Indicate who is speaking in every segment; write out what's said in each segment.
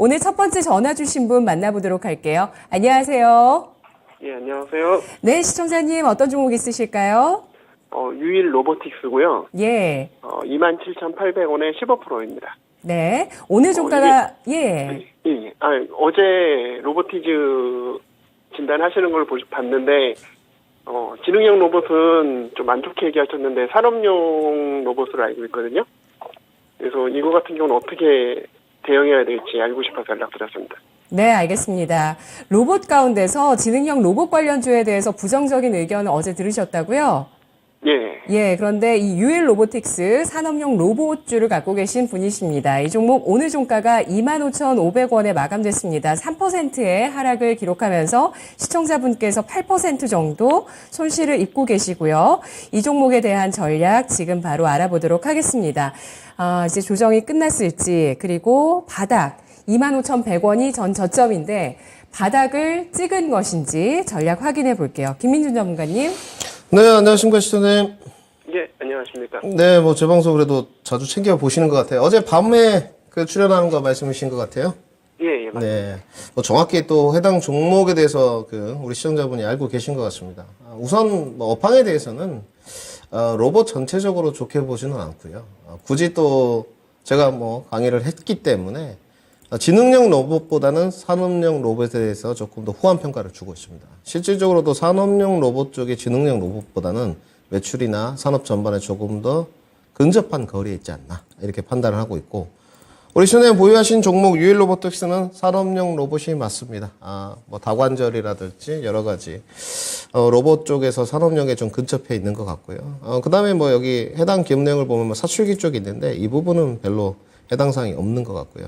Speaker 1: 오늘 첫 번째 전화 주신 분 만나보도록 할게요. 안녕하세요.
Speaker 2: 예, 안녕하세요.
Speaker 1: 네, 시청자님 어떤 종목 있으실까요?
Speaker 2: 유일 로보틱스고요.
Speaker 1: 예.
Speaker 2: 27,800원에 15%입니다.
Speaker 1: 네. 오늘 종가가 예.
Speaker 2: 예. 어제 로보티즈 진단하시는 걸 봤는데, 지능형 로봇은 좀 안 좋게 얘기하셨는데, 산업용 로봇으로 알고 있거든요. 그래서 이거 같은 경우는 어떻게 대응해야 될지 알고 싶어서 연락드렸습니다.
Speaker 1: 네, 알겠습니다. 로봇 가운데서 지능형 로봇 관련주에 대해서 부정적인 의견을 어제 들으셨다고요?
Speaker 2: 예.
Speaker 1: 예, 그런데 이 유일 로보틱스 산업용 로봇주를 갖고 계신 분이십니다. 이 종목 오늘 종가가 25,500원에 마감됐습니다. 3%의 하락을 기록하면서 시청자분께서 8% 정도 손실을 입고 계시고요. 이 종목에 대한 전략 지금 바로 알아보도록 하겠습니다. 이제 조정이 끝났을지, 그리고 바닥 25,100원이 전 저점인데 바닥을 찍은 것인지 전략 확인해 볼게요. 김민준 전문가님.
Speaker 3: 네, 안녕하십니까, 시청자님.
Speaker 2: 예, 안녕하십니까.
Speaker 3: 네, 제 방송 그래도 자주 챙겨 보시는 것 같아요. 어제 밤에 출연하는 거 말씀이신 것 같아요.
Speaker 2: 예, 맞습니다.
Speaker 3: 네. 정확히 또 해당 종목에 대해서 우리 시청자분이 알고 계신 것 같습니다. 우선 업황에 대해서는 로봇 전체적으로 좋게 보지는 않고요. 굳이 또 제가 강의를 했기 때문에 지능형 로봇보다는 산업용 로봇에 대해서 조금 더 후한 평가를 주고 있습니다. 실질적으로도 산업용 로봇 쪽의 지능형 로봇보다는 매출이나 산업 전반에 조금 더 근접한 거리에 있지 않나 이렇게 판단을 하고 있고, 우리 시청자님 보유하신 종목 유일 로보틱스는 산업용 로봇이 맞습니다. 다관절이라든지 여러 가지 로봇 쪽에서 산업용에 좀 근접해 있는 것 같고요. 그 다음에 여기 해당 기업 내용을 보면 사출기 쪽이 있는데 이 부분은 별로 해당 사항이 없는 것 같고요.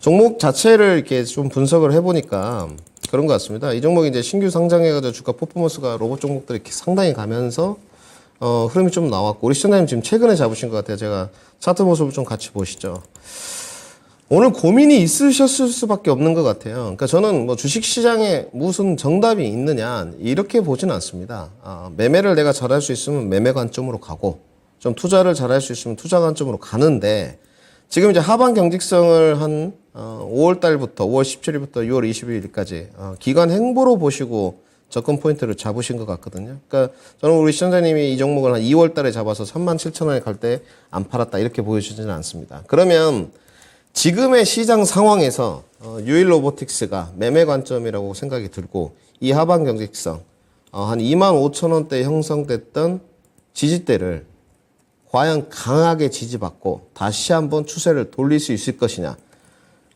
Speaker 3: 종목 자체를 이렇게 좀 분석을 해보니까 그런 것 같습니다. 이 종목이 이제 신규 상장해가지고 주가 퍼포먼스가 로봇 종목들이 이렇게 상당히 가면서 흐름이 좀 나왔고, 우리 시청자님 지금 최근에 잡으신 것 같아요. 제가 차트 모습을 좀 같이 보시죠. 오늘 고민이 있으셨을 수밖에 없는 것 같아요. 그러니까 저는 주식시장에 무슨 정답이 있느냐 이렇게 보지는 않습니다. 매매를 내가 잘할 수 있으면 매매 관점으로 가고, 좀 투자를 잘할 수 있으면 투자 관점으로 가는데, 지금 이제 하반 경직성을 한 5월 달부터 5월 17일부터 6월 22일까지 기간 행보로 보시고 접근 포인트를 잡으신 것 같거든요. 그러니까 저는 우리 시청자님이 이 종목을 한 2월 달에 잡아서 37,000원에 갈 때 안 팔았다 이렇게 보여주지는 않습니다. 그러면 지금의 시장 상황에서 유일 로보틱스가 매매 관점이라고 생각이 들고, 이 하반 경직성 한 25,000원대 형성됐던 지지대를 과연 강하게 지지받고 다시 한번 추세를 돌릴 수 있을 것이냐,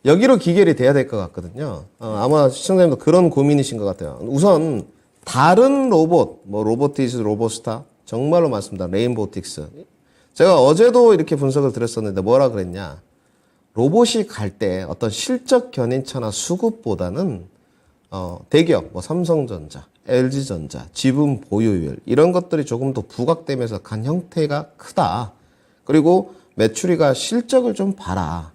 Speaker 3: 여기로 기결이 돼야 될 것 같거든요. 아마 시청자님도 그런 고민이신 것 같아요. 우선 다른 로봇, 로보티스, 로보스타, 정말로 많습니다. 레인보틱스. 제가 어제도 이렇게 분석을 드렸었는데 뭐라 그랬냐, 로봇이 갈 때 어떤 실적 견인차나 수급보다는 대기업, 삼성전자, LG전자, 지분 보유율 이런 것들이 조금 더 부각되면서 간 형태가 크다. 그리고 매출이가 실적을 좀 봐라.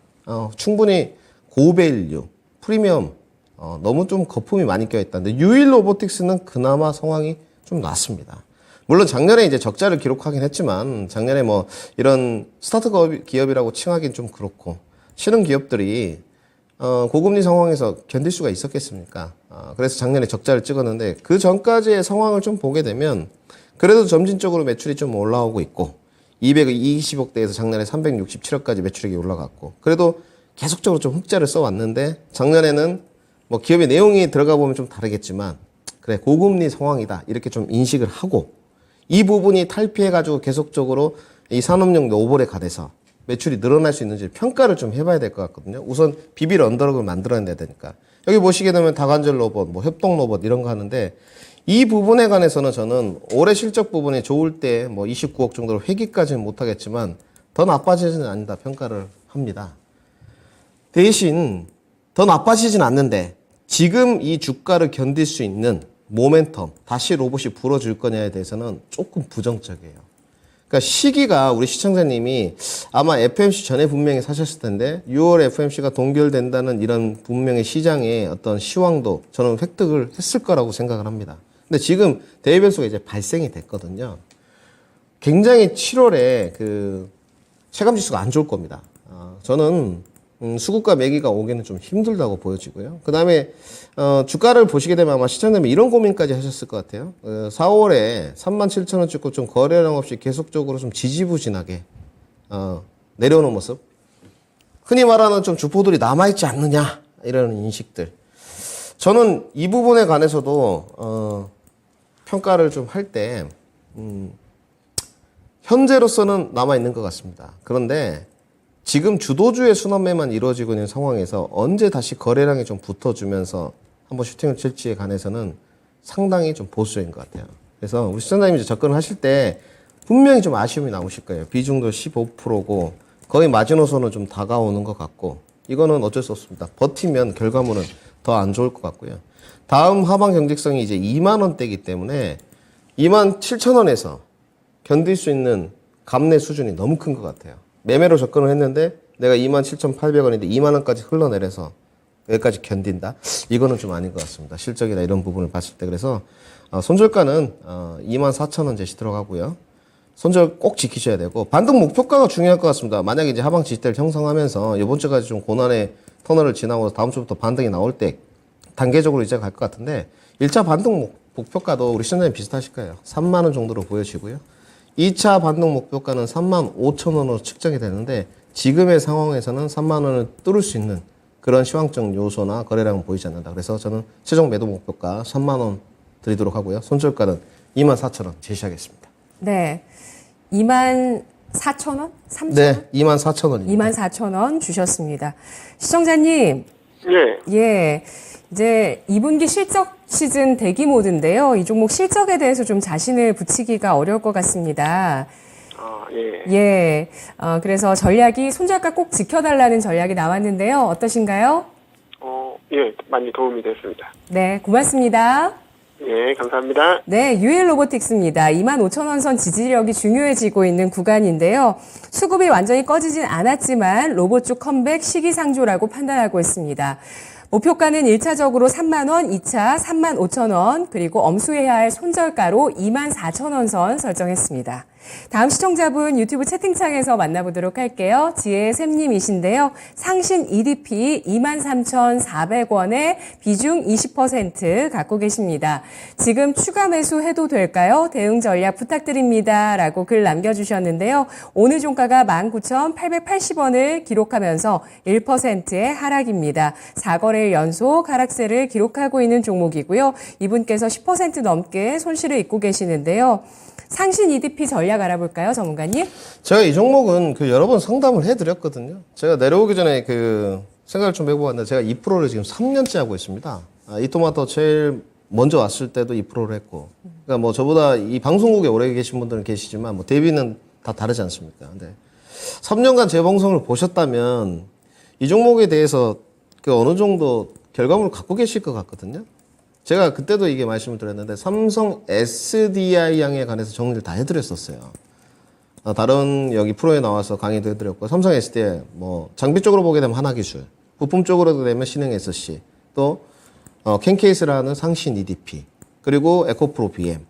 Speaker 3: 충분히 고밸류, 프리미엄, 너무 좀 거품이 많이 껴있다는데, 유일 로보틱스는 그나마 상황이 좀 낫습니다. 물론 작년에 이제 적자를 기록하긴 했지만, 작년에 이런 스타트 기업이라고 칭하긴 좀 그렇고, 실은 기업들이 고금리 상황에서 견딜 수가 있었겠습니까? 그래서 작년에 적자를 찍었는데, 그 전까지의 상황을 좀 보게 되면 그래도 점진적으로 매출이 좀 올라오고 있고, 220억대에서 작년에 367억까지 매출액이 올라갔고, 그래도 계속적으로 좀 흑자를 써왔는데, 작년에는 기업의 내용이 들어가 보면 좀 다르겠지만, 그래 고금리 상황이다 이렇게 좀 인식을 하고, 이 부분이 탈피해가지고 계속적으로 이 산업용 로봇에 가돼서 매출이 늘어날 수 있는지 평가를 좀 해봐야 될 것 같거든요. 우선 비빌 언더럭을 만들어내야 되니까. 여기 보시게 되면 다관절 로봇, 협동 로봇 이런 거 하는데, 이 부분에 관해서는 저는 올해 실적 부분이 좋을 때 29억 정도로 회귀까지는 못하겠지만 더 나빠지지는 않는다 평가를 합니다. 대신 더 나빠지진 않는데 지금 이 주가를 견딜 수 있는 모멘텀, 다시 로봇이 불어줄 거냐에 대해서는 조금 부정적이에요. 그러니까 시기가, 우리 시청자님이 아마 FMC 전에 분명히 사셨을 텐데 6월 FMC가 동결된다는 이런 분명히 시장의 어떤 시황도 저는 획득을 했을 거라고 생각을 합니다. 근데 지금 대외 변수가 이제 발생이 됐거든요. 굉장히 7월에 체감 지수가 안 좋을 겁니다. 저는 수급과 매기가 오기는 좀 힘들다고 보여지고요. 그 다음에 주가를 보시게 되면 아마 시청자님이 이런 고민까지 하셨을 것 같아요. 4월에 37,000원 찍고 좀 거래량 없이 계속적으로 좀 지지부진하게 내려오는 모습. 흔히 말하는 좀 주포들이 남아있지 않느냐 이런 인식들. 저는 이 부분에 관해서도 평가를 좀 할 때 현재로서는 남아있는 것 같습니다. 그런데 지금 주도주의 순환매만 이루어지고 있는 상황에서 언제 다시 거래량이 좀 붙어주면서 한번 슈팅을 칠지에 관해서는 상당히 좀 보수적인 것 같아요. 그래서 우리 시청자님이 이제 접근을 하실 때 분명히 좀 아쉬움이 나오실 거예요. 비중도 15%고 거의 마지노선은 좀 다가오는 것 같고 이거는 어쩔 수 없습니다. 버티면 결과물은 더 안 좋을 것 같고요. 다음 하방 경직성이 이제 2만 원대이기 때문에 27,000원에서 견딜 수 있는 감내 수준이 너무 큰 것 같아요. 매매로 접근을 했는데 내가 27,800원인데 2만 원까지 흘러내려서 여기까지 견딘다? 이거는 좀 아닌 것 같습니다. 실적이나 이런 부분을 봤을 때. 그래서 손절가는 24,000원 제시 들어가고요. 손절 꼭 지키셔야 되고 반등 목표가가 중요할 것 같습니다. 만약에 이제 하방 지지대를 형성하면서 이번 주까지 좀 고난의 터널을 지나고 다음 주부터 반등이 나올 때 단계적으로 이제 갈 것 같은데 1차 반등 목표가도 우리 시청자님 비슷하실 거예요. 3만 원 정도로 보여지고요. 2차 반등 목표가는 3만 5천 원으로 측정이 되는데 지금의 상황에서는 3만 원을 뚫을 수 있는 그런 시황적 요소나 거래량은 보이지 않는다. 그래서 저는 최종 매도 목표가 3만 원 드리도록 하고요. 손절가는 2만 4천 원 제시하겠습니다.
Speaker 1: 네. 24,000원? 3,000원?
Speaker 3: 네, 2만 4천 원입니다.
Speaker 1: 24,000원 주셨습니다. 시청자님,
Speaker 2: 예.
Speaker 1: 예. 이제 2분기 실적 시즌 대기 모드인데요. 이 종목 실적에 대해서 좀 자신을 붙이기가 어려울 것 같습니다.
Speaker 2: 예.
Speaker 1: 예. 그래서 전략이 손절가 꼭 지켜달라는 전략이 나왔는데요. 어떠신가요?
Speaker 2: 예, 많이 도움이 됐습니다.
Speaker 1: 네, 고맙습니다.
Speaker 2: 예, 감사합니다.
Speaker 1: 네, 유일 로보틱스입니다. 25,000원 선 지지력이 중요해지고 있는 구간인데요. 수급이 완전히 꺼지진 않았지만 로봇 쪽 컴백 시기상조라고 판단하고 있습니다. 목표가는 1차적으로 3만원, 2차 35,000원, 그리고 엄수해야 할 손절가로 24,000원 선 설정했습니다. 다음 시청자분 유튜브 채팅창에서 만나보도록 할게요. 지혜의 샘님이신데요. 상신 EDP 23,400원에 비중 20% 갖고 계십니다. 지금 추가 매수해도 될까요? 대응 전략 부탁드립니다. 라고 글 남겨주셨는데요. 오늘 종가가 19,880원을 기록하면서 1%의 하락입니다. 4거래일 연속 하락세를 기록하고 있는 종목이고요. 이분께서 10% 넘게 손실을 입고 계시는데요. 상신 EDP 전략 알아볼까요, 전문가님?
Speaker 3: 제가 이 종목은 여러 번 상담을 해드렸거든요. 제가 내려오기 전에 생각을 좀 해보았는데 제가 2%를 지금 3년째 하고 있습니다. 이 토마토 제일 먼저 왔을 때도 2%를 했고, 그러니까 뭐 저보다 이 방송국에 오래 계신 분들은 계시지만 뭐 대비는 다 다르지 않습니까? 근데 3년간 제 방송을 보셨다면 이 종목에 대해서 어느 정도 결과물을 갖고 계실 것 같거든요. 제가 그때도 이게 말씀을 드렸는데 삼성 SDI 양에 관해서 정리를 다 해드렸었어요. 다른 여기 프로에 나와서 강의도 해드렸고 삼성 SDI 뭐 장비 쪽으로 보게 되면 하나기술, 부품 쪽으로 되면 신흥 SC, 또 캔케이스라는 상신 EDP, 그리고 에코프로 BM,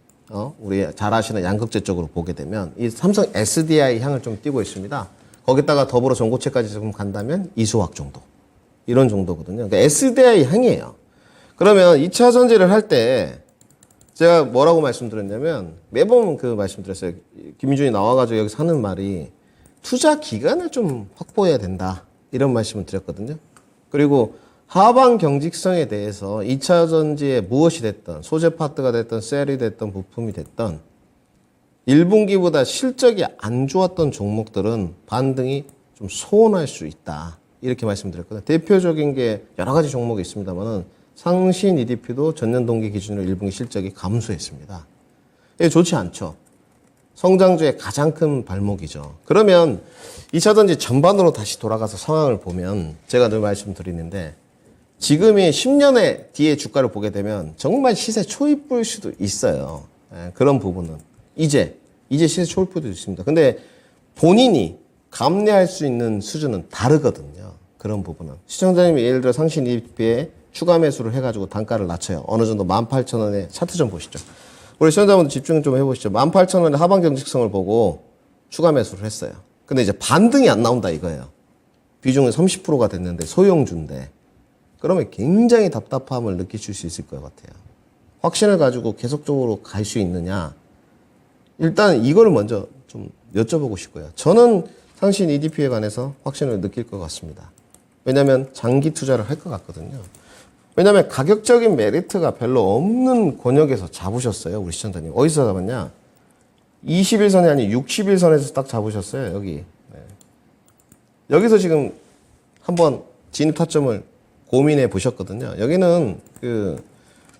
Speaker 3: 우리 잘 아시는 양극재 쪽으로 보게 되면 이 삼성 SDI 향을 좀 띄고 있습니다. 거기다가 더불어 전고체까지 좀 간다면 이수학 정도, 이런 정도거든요. 그러니까 SDI 향이에요. 그러면 2차 전지를 할 때 제가 뭐라고 말씀드렸냐면 매번 말씀드렸어요. 김민준이 나와가지고 여기서 하는 말이 투자 기간을 좀 확보해야 된다. 이런 말씀을 드렸거든요. 그리고 하방 경직성에 대해서 2차 전지에 무엇이 됐던 소재 파트가 됐던 셀이 됐던 부품이 됐던 1분기보다 실적이 안 좋았던 종목들은 반등이 좀 소원할 수 있다. 이렇게 말씀드렸거든요. 대표적인 게 여러 가지 종목이 있습니다만은 상신 EDP도 전년 동기 기준으로 1분기 실적이 감소했습니다. 이게 좋지 않죠. 성장주의 가장 큰 발목이죠. 그러면 2차 전지 전반으로 다시 돌아가서 상황을 보면 제가 늘 말씀드리는데 지금이 10년의 뒤에 주가를 보게 되면 정말 시세 초입부일 수도 있어요. 그런 부분은. 이제 시세 초입부도 있습니다. 근데 본인이 감내할 수 있는 수준은 다르거든요. 그런 부분은. 시청자님이 예를 들어 상신 EDP에 추가 매수를 해가지고 단가를 낮춰요. 어느 정도 18,000원에 차트 좀 보시죠. 우리 시청자분들 집중 좀 해보시죠. 18,000원의 하방 경직성을 보고 추가 매수를 했어요. 근데 이제 반등이 안 나온다 이거예요. 비중은 30%가 됐는데 소형주인데 그러면 굉장히 답답함을 느끼실 수 있을 것 같아요. 확신을 가지고 계속적으로 갈 수 있느냐? 일단 이거를 먼저 좀 여쭤보고 싶고요. 저는 상신 EDP에 관해서 확신을 느낄 것 같습니다. 왜냐하면 장기 투자를 할 것 같거든요. 왜냐하면 가격적인 메리트가 별로 없는 권역에서 잡으셨어요. 우리 시청자님. 어디서 잡았냐? 21선이 아닌 61선에서 딱 잡으셨어요. 여기. 네. 여기서 지금 한번 진입 타점을 고민해 보셨거든요. 여기는 그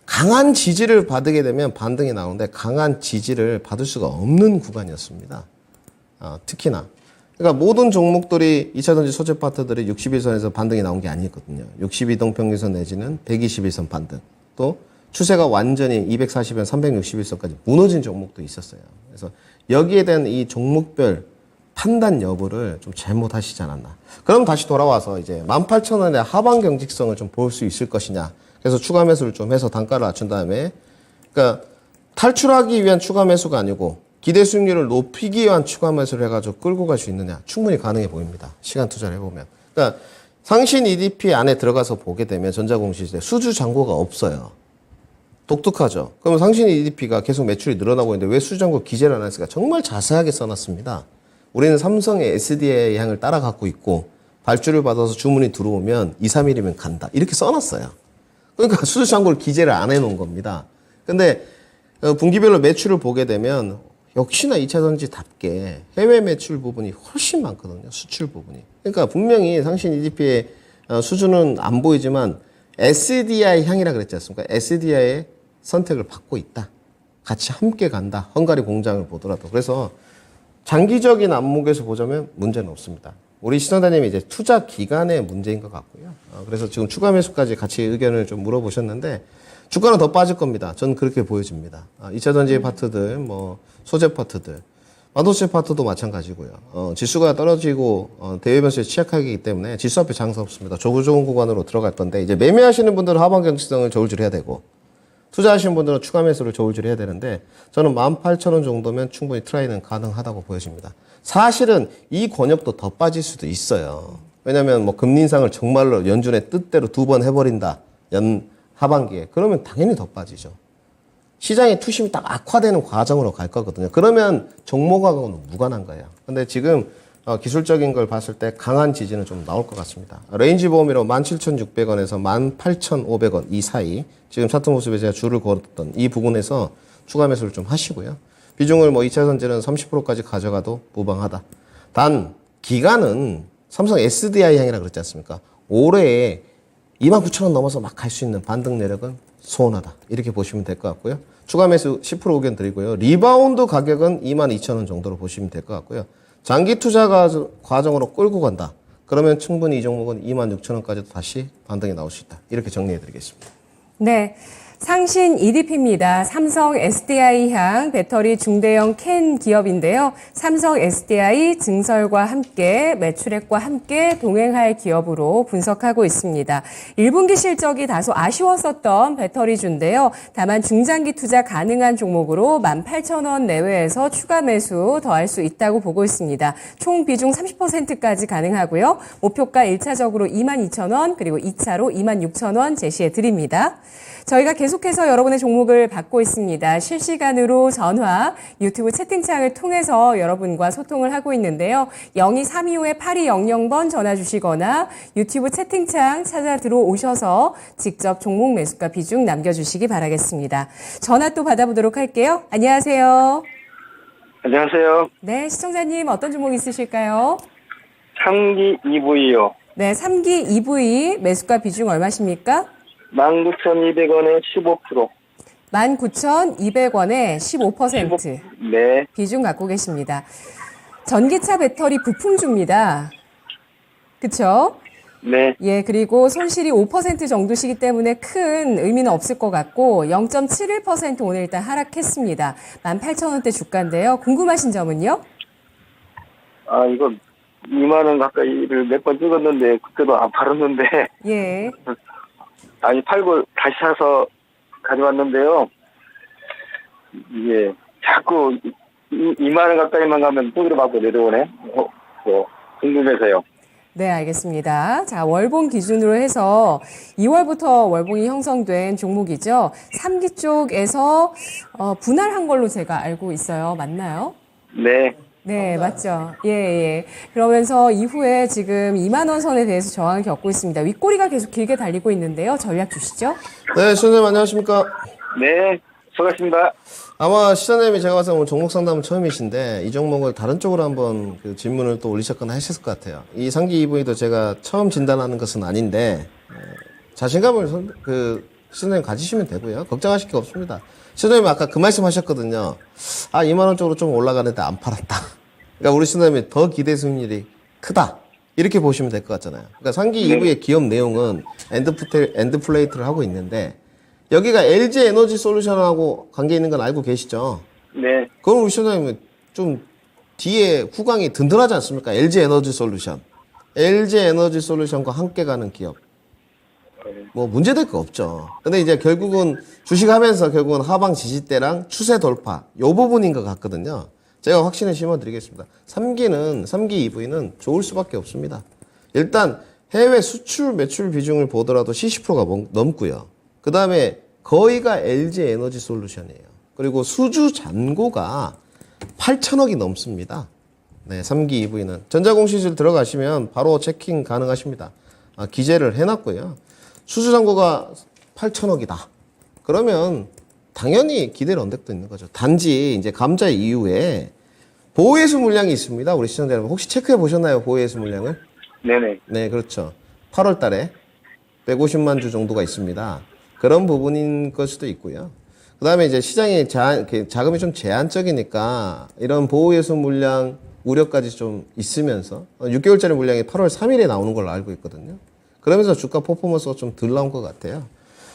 Speaker 3: 강한 지지를 받게 되면 반등이 나오는데 강한 지지를 받을 수가 없는 구간이었습니다. 특히나. 그러니까 모든 종목들이 2차전지 소재 파트들이 61선에서 반등이 나온 게 아니거든요. 62동 평균선 내지는 121선 반등. 또 추세가 완전히 240선, 361선까지 무너진 종목도 있었어요. 그래서 여기에 대한 이 종목별 판단 여부를 좀 잘못하시지 않았나. 그럼 다시 돌아와서 이제 18,000원의 하방 경직성을 좀 볼 수 있을 것이냐. 그래서 추가 매수를 좀 해서 단가를 낮춘 다음에, 그러니까 탈출하기 위한 추가 매수가 아니고 기대 수익률을 높이기 위한 추가 매수를 해가지고 끌고 갈 수 있느냐. 충분히 가능해 보입니다. 시간 투자를 해보면. 그러니까 상신 EDP 안에 들어가서 보게 되면 전자공시지에 수주 잔고가 없어요. 독특하죠. 그러면 상신 EDP가 계속 매출이 늘어나고 있는데 왜 수주 잔고 기재를 안 했을까? 정말 자세하게 써놨습니다. 우리는 삼성의 SDI 향을 따라가고 있고 발주를 받아서 주문이 들어오면 2, 3일이면 간다. 이렇게 써놨어요. 그러니까 수주 잔고를 기재를 안 해놓은 겁니다. 근데 분기별로 매출을 보게 되면 역시나 2차전지답게 해외 매출 부분이 훨씬 많거든요. 수출 부분이. 그러니까 분명히 상신 EDP의 수준은 안 보이지만 SDI 향이라 그랬지 않습니까? SDI의 선택을 받고 있다. 같이 함께 간다. 헝가리 공장을 보더라도. 그래서 장기적인 안목에서 보자면 문제는 없습니다. 우리 시청자님이 이제 투자 기간의 문제인 것 같고요. 그래서 지금 추가 매수까지 같이 의견을 좀 물어보셨는데 주가는 더 빠질 겁니다. 저는 그렇게 보여집니다. 2차전지 파트들, 뭐 소재 파트들, 반도체 파트도 마찬가지고요. 지수가 떨어지고 대외 변수에 취약하기 때문에 지수 앞에 장사 없습니다. 조구조구 구간으로 들어갈 건데 이제 매매하시는 분들은 하방 경직성을 저울질해야 되고 투자하시는 분들은 추가 매수를 저울질해야 되는데 저는 18,000원 정도면 충분히 트라이는 가능하다고 보여집니다. 사실은 이 권역도 더 빠질 수도 있어요. 왜냐하면 뭐 금리 인상을 정말로 연준의 뜻대로 2번 해버린다. 하반기에. 그러면 당연히 더 빠지죠. 시장의 투심이 딱 악화되는 과정으로 갈 거거든요. 그러면 종목하고는 무관한 거예요. 근데 지금 기술적인 걸 봤을 때 강한 지지는 좀 나올 것 같습니다. 레인지 보험이로 17,600원에서 18,500원 이 사이 지금 차트 모습에 제가 줄을 걸었던 이 부분에서 추가 매수를 좀 하시고요. 비중을 뭐 2차전지는 30%까지 가져가도 무방하다. 단 기간은 삼성 SDI 향이라 그랬지 않습니까? 올해에 29,000원 넘어서 막 갈 수 있는 반등 내력은 소원하다. 이렇게 보시면 될 것 같고요. 추가 매수 10% 의견 드리고요. 리바운드 가격은 22,000원 정도로 보시면 될 것 같고요. 장기 투자 과정으로 끌고 간다. 그러면 충분히 이 종목은 26,000원까지도 다시 반등이 나올 수 있다. 이렇게 정리해 드리겠습니다.
Speaker 1: 네. 상신 EDP입니다. 삼성 SDI향 배터리 중대형 캔 기업인데요. 삼성 SDI 증설과 함께 매출액과 함께 동행할 기업으로 분석하고 있습니다. 1분기 실적이 다소 아쉬웠었던 배터리주인데요. 다만 중장기 투자 가능한 종목으로 18,000원 내외에서 추가 매수 더할 수 있다고 보고 있습니다. 총 비중 30%까지 가능하고요. 목표가 1차적으로 22,000원 그리고 2차로 26,000원 제시해 드립니다. 저희가 계속해서 여러분의 종목을 받고 있습니다. 실시간으로 전화, 유튜브 채팅창을 통해서 여러분과 소통을 하고 있는데요. 0232-8200번 전화 주시거나 유튜브 채팅창 찾아 들어오셔서 직접 종목 매수가 비중 남겨주시기 바라겠습니다. 전화 또 받아보도록 할게요. 안녕하세요.
Speaker 2: 안녕하세요.
Speaker 1: 네, 시청자님 어떤 종목 있으실까요?
Speaker 2: 3기 EV요.
Speaker 1: 네, 3기 EV 매수가 비중 얼마십니까?
Speaker 2: 19,200원에 15%.
Speaker 1: 19,200원에 15%.
Speaker 2: 네.
Speaker 1: 비중 갖고 계십니다. 전기차 배터리 부품주입니다. 그쵸?
Speaker 2: 네.
Speaker 1: 예, 그리고 손실이 5% 정도시기 때문에 큰 의미는 없을 것 같고 0.71% 오늘 일단 하락했습니다. 18,000원대 주가인데요. 궁금하신 점은요?
Speaker 2: 이거 2만 원 가까이를 몇 번 찍었는데 그때도 안 팔았는데
Speaker 1: 예.
Speaker 2: 아니 팔고 다시 사서 가져왔는데요. 이게 자꾸 2만 원 가까이만 가면 뿌리로 받고 내려오네. 궁금해서요.
Speaker 1: 네, 알겠습니다. 자, 월봉 기준으로 해서 2월부터 월봉이 형성된 종목이죠. 3기 쪽에서 분할한 걸로 제가 알고 있어요. 맞나요?
Speaker 2: 네.
Speaker 1: 네, 맞죠. 예, 예. 그러면서 이후에 지금 2만 원 선에 대해서 저항을 겪고 있습니다. 윗꼬리가 계속 길게 달리고 있는데요. 전략 주시죠.
Speaker 3: 네, 시청자님 안녕하십니까?
Speaker 2: 네. 수고하셨습니다.
Speaker 3: 아마 시청자님이 제가 봤을 때 오늘 종목 상담은 처음이신데 이 종목을 다른 쪽으로 한번 그 질문을 또 올리셨거나 하셨을 것 같아요. 이 상기 EV도 제가 처음 진단하는 것은 아닌데 자신감을 시청자님 가지시면 되고요. 걱정하실 게 없습니다. 시청자님 아까 그 말씀 하셨거든요. 2만 원 쪽으로 좀 올라가는데 안 팔았다. 그러니까 우리 시청자님이 더 기대 수익률이 크다. 이렇게 보시면 될 것 같잖아요. 그러니까 상기 EV의 기업 내용은 엔드 플레이트를 하고 있는데 여기가 LG 에너지 솔루션하고 관계 있는 건 알고 계시죠?
Speaker 2: 네.
Speaker 3: 그럼 우리 시청자님은 좀 뒤에 후광이 든든하지 않습니까? LG 에너지 솔루션. LG 에너지 솔루션과 함께 가는 기업. 뭐 문제될 거 없죠. 근데 이제 결국은 주식하면서 결국은 하방 지지대랑 추세 돌파 요 부분인 것 같거든요. 제가 확신을 심어드리겠습니다. 3기 EV는 좋을 수밖에 없습니다. 일단 해외 수출 매출 비중을 보더라도 70%가 넘고요. 그 다음에 거의가 LG 에너지 솔루션이에요. 그리고 수주 잔고가 8천억이 넘습니다. 네, 3기 EV는. 전자공시술 들어가시면 바로 체킹 가능하십니다. 기재를 해놨고요. 수주 잔고가 8천억이다. 그러면 당연히 기대를 언덕도 있는 거죠. 단지 이제 감자 이후에 보호예수 물량이 있습니다. 우리 시청자 여러분 혹시 체크해 보셨나요? 보호예수 물량을?
Speaker 2: 네네.
Speaker 3: 네, 그렇죠. 8월 달에 150만 주 정도가 있습니다. 그런 부분인 걸 수도 있고요. 그 다음에 이제 시장이 자금이 좀 제한적이니까 이런 보호예수 물량 우려까지 좀 있으면서 6개월짜리 물량이 8월 3일에 나오는 걸로 알고 있거든요. 그러면서 주가 퍼포먼스가 좀 덜 나온 것 같아요.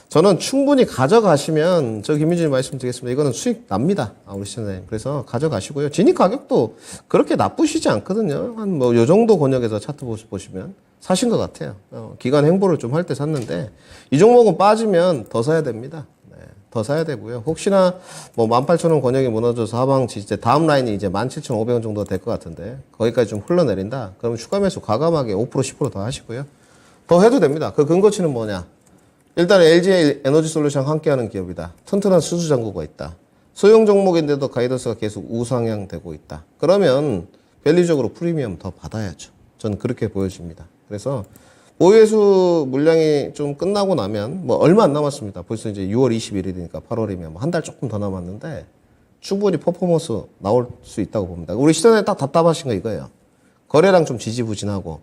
Speaker 3: 저는 충분히 가져가시면 저 김민준님 말씀드리겠습니다. 이거는 수익 납니다. 우리 시청자님. 그래서 가져가시고요. 진입 가격도 그렇게 나쁘시지 않거든요. 한 뭐 요 정도 권역에서 차트 보시면 사신 것 같아요. 기간 행보를 좀 할 때 샀는데 이 종목은 빠지면 더 사야 됩니다. 네, 더 사야 되고요. 혹시나 뭐 18,000원 권역이 무너져서 하방 지지대 다음 라인이 이제 17,500원 정도 될 것 같은데 거기까지 좀 흘러내린다. 그러면 추가 매수 과감하게 5% 10% 더 하시고요. 더 해도 됩니다. 그 근거치는 뭐냐? 일단 LG 에너지 솔루션 함께하는 기업이다. 튼튼한 수주 잔고가 있다. 소형 종목인데도 가이던스가 계속 우상향 되고 있다. 그러면 밸류적으로 프리미엄 더 받아야죠. 저는 그렇게 보여집니다. 그래서 보유예수 물량이 좀 끝나고 나면 뭐 얼마 안 남았습니다. 벌써 이제 6월 21일이니까 8월이면 뭐 한 달 조금 더 남았는데 충분히 퍼포먼스 나올 수 있다고 봅니다. 우리 시장에 딱 답답하신 거 이거예요. 거래량 좀 지지부진하고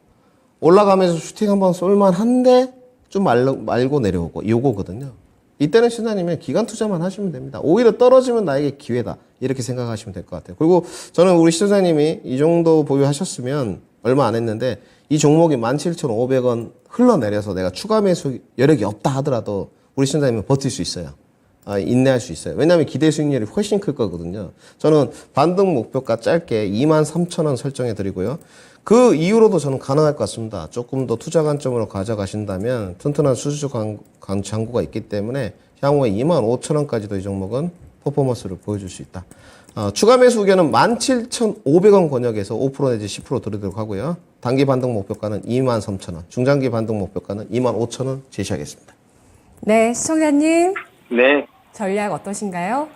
Speaker 3: 올라가면서 슈팅 한번 쏠만한데 좀 말고 내려오고 요거거든요. 이때는 신사님은 기간 투자만 하시면 됩니다. 오히려 떨어지면 나에게 기회다. 이렇게 생각하시면 될 것 같아요. 그리고 저는 우리 시청자님이 이 정도 보유하셨으면 얼마 안 했는데 이 종목이 17,500원 흘러내려서 내가 추가 매수 여력이 없다 하더라도 우리 시청자님은 버틸 수 있어요. 인내할 수 있어요. 왜냐하면 기대 수익률이 훨씬 클 거거든요. 저는 반등 목표가 짧게 23,000원 설정해 드리고요. 그 이후로도 저는 가능할 것 같습니다. 조금 더 투자 관점으로 가져가신다면 튼튼한 수주 잔고가 있기 때문에 향후에 25,000원까지도 이 종목은 퍼포먼스를 보여줄 수 있다. 추가 매수 의견은 17,500원 권역에서 5% 내지 10% 드리도록 하고요. 단기 반등 목표가는 23,000원, 중장기 반등 목표가는 25,000원 제시하겠습니다.
Speaker 1: 네, 시청자님.
Speaker 2: 네.
Speaker 1: 전략 어떠신가요?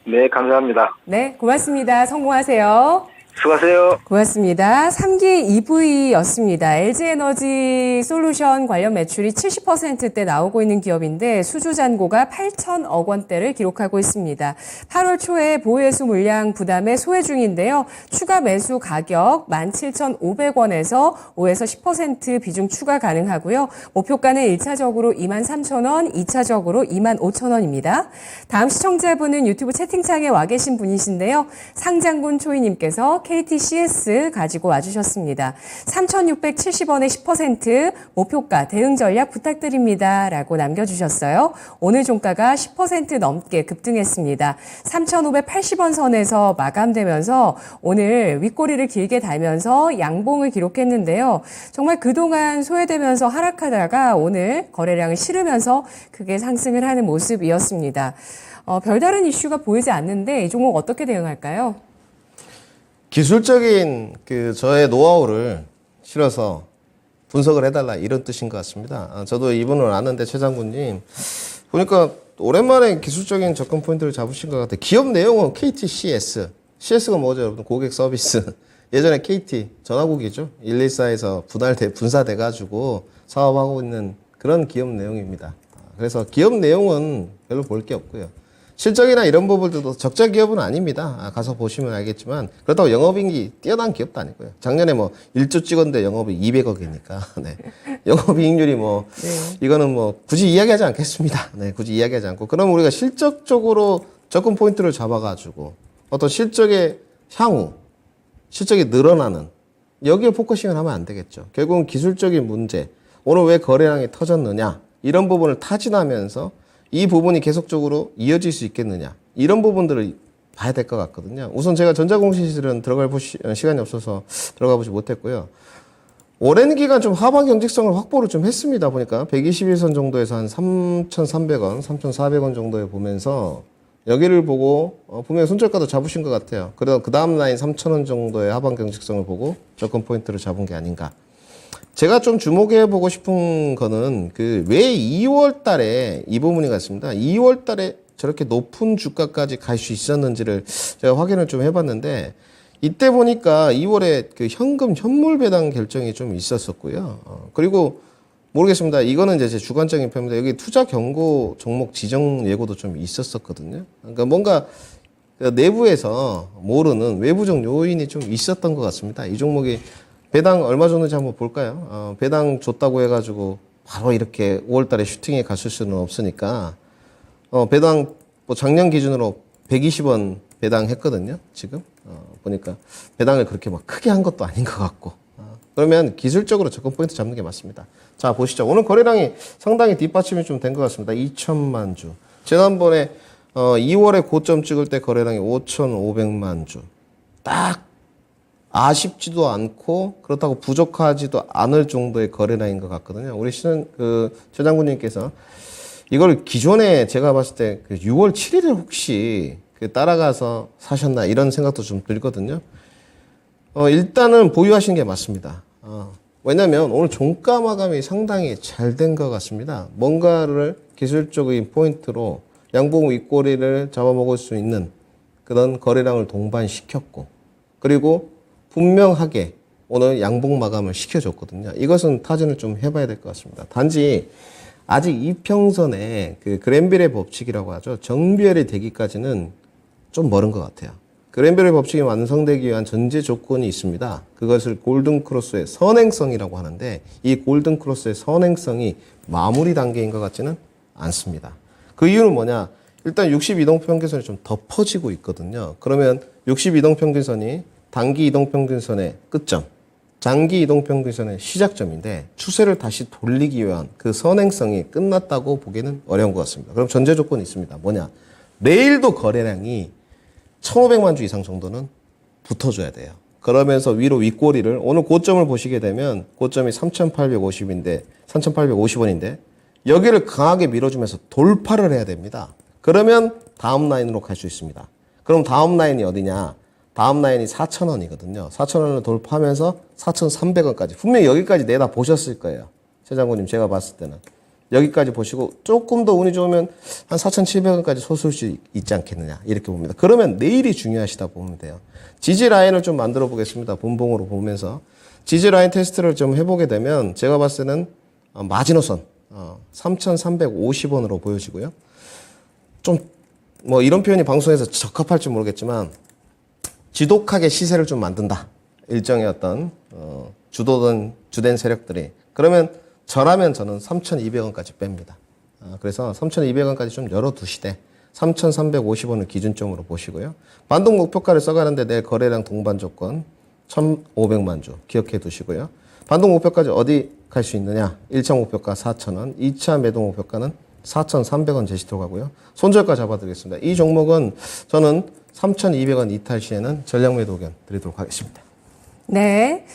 Speaker 2: 네, 감사합니다.
Speaker 1: 네, 고맙습니다. 성공하세요.
Speaker 2: 수고하세요.
Speaker 1: 고맙습니다. 3기 EV였습니다. LG에너지 솔루션 관련 매출이 70%대 나오고 있는 기업인데 수주 잔고가 8천억 원대를 기록하고 있습니다. 8월 초에 보유예수 물량 부담에 소외 중인데요. 추가 매수 가격 17,500원에서 5에서 10% 비중 추가 가능하고요. 목표가는 1차적으로 23,000원, 2차적으로 25,000원입니다. 다음 시청자분은 유튜브 채팅창에 와 계신 분이신데요. 상장군 초이님께서 KTCS 가지고 와주셨습니다. 3,670원에 10% 목표가 대응 전략 부탁드립니다. 라고 남겨주셨어요. 오늘 종가가 10% 넘게 급등했습니다. 3,580원 선에서 마감되면서 오늘 윗꼬리를 길게 달면서 양봉을 기록했는데요. 정말 그동안 소외되면서 하락하다가 오늘 거래량을 실으면서 크게 상승을 하는 모습이었습니다. 별다른 이슈가 보이지 않는데 이 종목 어떻게 대응할까요?
Speaker 3: 기술적인 저의 노하우를 실어서 분석을 해달라 이런 뜻인 것 같습니다. 저도 이분을 아는데 최 장군님 보니까 오랜만에 기술적인 접근 포인트를 잡으신 것 같아요. 기업 내용은 KTCS. CS가 뭐죠, 여러분? 고객 서비스. 예전에 KT 전화국이죠. 114에서 분사돼가지고 사업하고 있는 그런 기업 내용입니다. 그래서 기업 내용은 별로 볼 게 없고요. 실적이나 이런 부분들도 적자 기업은 아닙니다. 가서 보시면 알겠지만 그렇다고 영업이익이 뛰어난 기업도 아니고요. 작년에 뭐 1조 찍었는데 영업이익 200억이니까 네. 영업이익률이 뭐 이거는 뭐 굳이 이야기하지 않겠습니다. 네, 굳이 이야기하지 않고 그럼 우리가 실적적으로 접근 포인트를 잡아가지고 어떤 실적의 향후, 실적이 늘어나는 여기에 포커싱을 하면 안 되겠죠. 결국은 기술적인 문제, 오늘 왜 거래량이 터졌느냐 이런 부분을 타진하면서 이 부분이 계속적으로 이어질 수 있겠느냐 이런 부분들을 봐야 될 것 같거든요. 우선 제가 전자공시실은 들어갈 시간이 없어서 들어가 보지 못했고요. 오랜 기간 좀 하방 경직성을 확보를 좀 했습니다. 보니까 121선 정도에서 한 3,300원, 3,400원 정도에 보면서 여기를 보고 분명히 손절가도 잡으신 것 같아요. 그래서 그 다음 라인 3,000원 정도의 하방 경직성을 보고 접근 포인트를 잡은 게 아닌가. 제가 좀 주목해 보고 싶은 거는 그 왜 2월 달에 이 부분이 같습니다. 2월 달에 저렇게 높은 주가까지 갈 수 있었는지를 제가 확인을 좀 해봤는데 이때 보니까 2월에 그 현금 현물 배당 결정이 좀 있었었고요. 그리고 모르겠습니다. 이거는 이제 제 주관적인 편입니다. 여기 투자 경고 종목 지정 예고도 좀 있었었거든요. 그러니까 뭔가 내부에서 모르는 외부적 요인이 좀 있었던 것 같습니다. 이 종목이 배당 얼마 줬는지 한번 볼까요? 배당 줬다고 해가지고 바로 이렇게 5월 달에 슈팅에 갔을 수는 없으니까, 배당, 뭐 작년 기준으로 120원 배당했거든요, 지금. 보니까 배당을 그렇게 막 크게 한 것도 아닌 것 같고. 그러면 기술적으로 접근 포인트 잡는 게 맞습니다. 자, 보시죠. 오늘 거래량이 상당히 뒷받침이 좀 된 것 같습니다. 2천만 주. 지난번에, 2월에 고점 찍을 때 거래량이 5,500만 주. 딱 아쉽지도 않고 그렇다고 부족하지도 않을 정도의 거래량인 것 같거든요. 우리 최 장군님께서 이걸 기존에 제가 봤을 때 그 6월 7일에 혹시 그 따라가서 사셨나 이런 생각도 좀 들거든요. 일단은 보유하시는 게 맞습니다. 왜냐면 오늘 종가 마감이 상당히 잘 된 것 같습니다. 뭔가를 기술적인 포인트로 양봉 윗꼬리를 잡아먹을 수 있는 그런 거래량을 동반시켰고 그리고 분명하게 오늘 양봉 마감을 시켜줬거든요. 이것은 타진을 좀 해봐야 될 것 같습니다. 단지 아직 이평선의 그 그랜벨의 법칙이라고 하죠. 정비열이 되기까지는 좀 멀은 것 같아요. 그랜벨의 법칙이 완성되기 위한 전제 조건이 있습니다. 그것을 골든크로스의 선행성이라고 하는데 이 골든크로스의 선행성이 마무리 단계인 것 같지는 않습니다. 그 이유는 뭐냐? 일단 62동평균선이 좀 덮어지고 있거든요. 그러면 62동평균선이 단기 이동평균선의 끝점, 장기 이동평균선의 시작점인데 추세를 다시 돌리기 위한 그 선행성이 끝났다고 보기는 어려운 것 같습니다. 그럼 전제 조건이 있습니다. 뭐냐? 내일도 거래량이 1,500만 주 이상 정도는 붙어줘야 돼요. 그러면서 위로 윗꼬리를 오늘 고점을 보시게 되면 고점이 3,850인데 3,850원인데 여기를 강하게 밀어주면서 돌파를 해야 됩니다. 그러면 다음 라인으로 갈 수 있습니다. 그럼 다음 라인이 어디냐? 다음 라인이 4,000원이거든요. 4,000원을 돌파하면서 4,300원까지. 분명히 여기까지 내다 보셨을 거예요. 최 장군님, 제가 봤을 때는. 여기까지 보시고 조금 더 운이 좋으면 한 4,700원까지 솟을 수 있지 않겠느냐. 이렇게 봅니다. 그러면 내일이 중요하시다 보면 돼요. 지지 라인을 좀 만들어 보겠습니다. 분봉으로 보면서. 지지 라인 테스트를 좀 해보게 되면 제가 봤을 때는 마지노선 3,350원으로 보여지고요. 좀 뭐 이런 표현이 방송에서 적합할지 모르겠지만 지독하게 시세를 좀 만든다. 일정의 어떤 주된 세력들이. 그러면 저라면 저는 3,200원까지 뺍니다. 그래서 3,200원까지 좀 열어두시되 3,350원을 기준점으로 보시고요. 반동 목표가를 써가는데 내일 거래량 동반 조건 1,500만 주 기억해 두시고요. 반동 목표까지 어디 갈 수 있느냐? 1차 목표가 4,000원, 2차 매도 목표가는 4,300원 제시토록 하고요. 손절가 잡아드리겠습니다. 이 종목은 저는 3,200원 이탈 시에는 전량 매도 의견 드리도록 하겠습니다.
Speaker 1: 네.